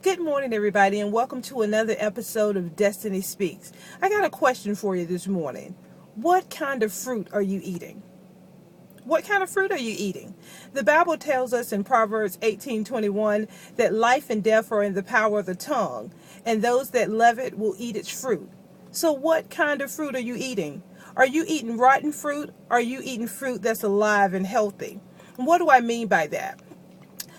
Good morning, everybody, and welcome to another episode of Destiny Speaks. I got a question for you this morning. What kind of fruit are you eating? What kind of fruit are you eating? The Bible tells us in Proverbs 18:21 that life and death are in the power of the tongue, and those that love it will eat its fruit. So what kind of fruit are you eating? Are you eating rotten fruit? Are you eating fruit that's alive and healthy? And what do I mean by that?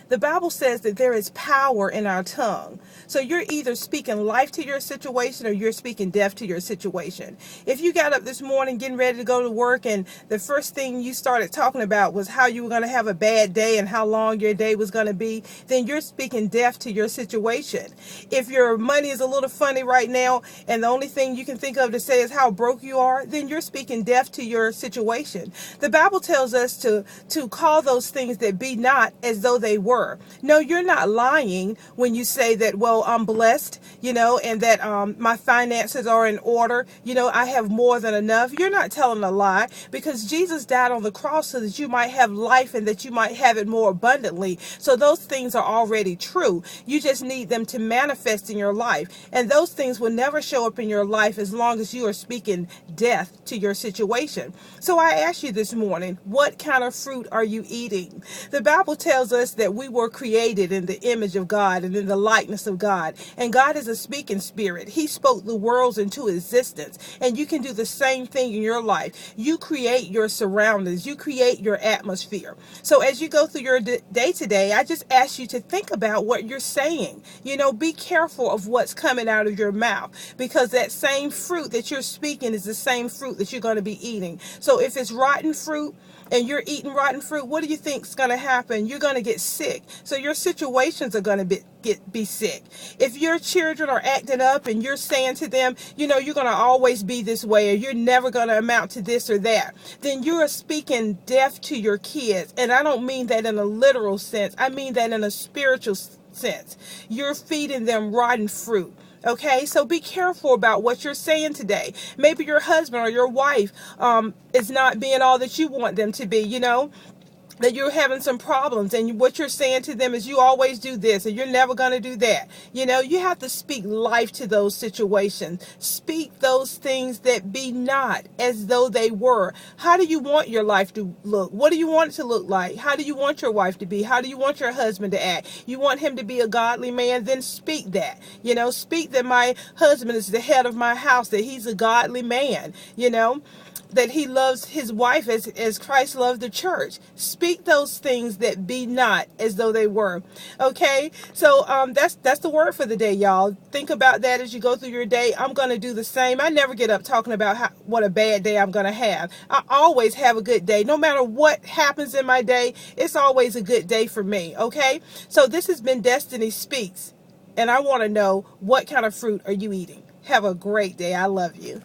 The Bible says that there is power in our tongue. So you're either speaking life to your situation or you're speaking death to your situation. If you got up this morning getting ready to go to work and the first thing you started talking about was how you were going to have a bad day and how long your day was going to be, then you're speaking death to your situation. If your money is a little funny right now and the only thing you can think of to say is how broke you are, then you're speaking death to your situation. The Bible tells us to call those things that be not as though they were. No, you're not lying when you say that, well, I'm blessed, and that my finances are in order. I have more than enough. You're not telling a lie because Jesus died on the cross so that you might have life and that you might have it more abundantly. So those things are already true. You just need them to manifest in your life. And those things will never show up in your life as long as you are speaking death to your situation. So I ask you this morning, what kind of fruit are you eating? The Bible tells us that we were created in the image of God and in the likeness of God. And God is a speaking spirit. He spoke the worlds into existence. And you can do the same thing in your life. You create your surroundings. You create your atmosphere. So as you go through your day today, I just ask you to think about what you're saying. Be careful of what's coming out of your mouth because that same fruit that you're speaking is the same fruit that you're going to be eating. So if it's rotten fruit, and you're eating rotten fruit, what do you think is going to happen? You're going to get sick. So your situations are going to be sick. If your children are acting up and you're saying to them, you're going to always be this way or you're never going to amount to this or that, then you are speaking death to your kids. And I don't mean that in a literal sense. I mean that in a spiritual sense. You're feeding them rotten fruit. Okay, so be careful about what you're saying today. Maybe your husband or your wife is not being all that you want them to be, that you're having some problems and what you're saying to them is you always do this and you're never going to do that. You have to speak life to those situations. Speak those things that be not as though they were. How do you want your life to look? What do you want it to look like? How do you want your wife to be? How do you want your husband to act? You want him to be a godly man? Then speak that. Speak that my husband is the head of my house, that he's a godly man, that he loves his wife as Christ loved the church. Speak those things that be not as though they were. Okay, so that's the word for the day, y'all. Think about that as you go through your day. I'm going to do the same. I never get up talking about what a bad day I'm going to have. I always have a good day. No matter what happens in my day, it's always a good day for me. Okay, so this has been Destiny Speaks, and I want to know, what kind of fruit are you eating? Have a great day. I love you.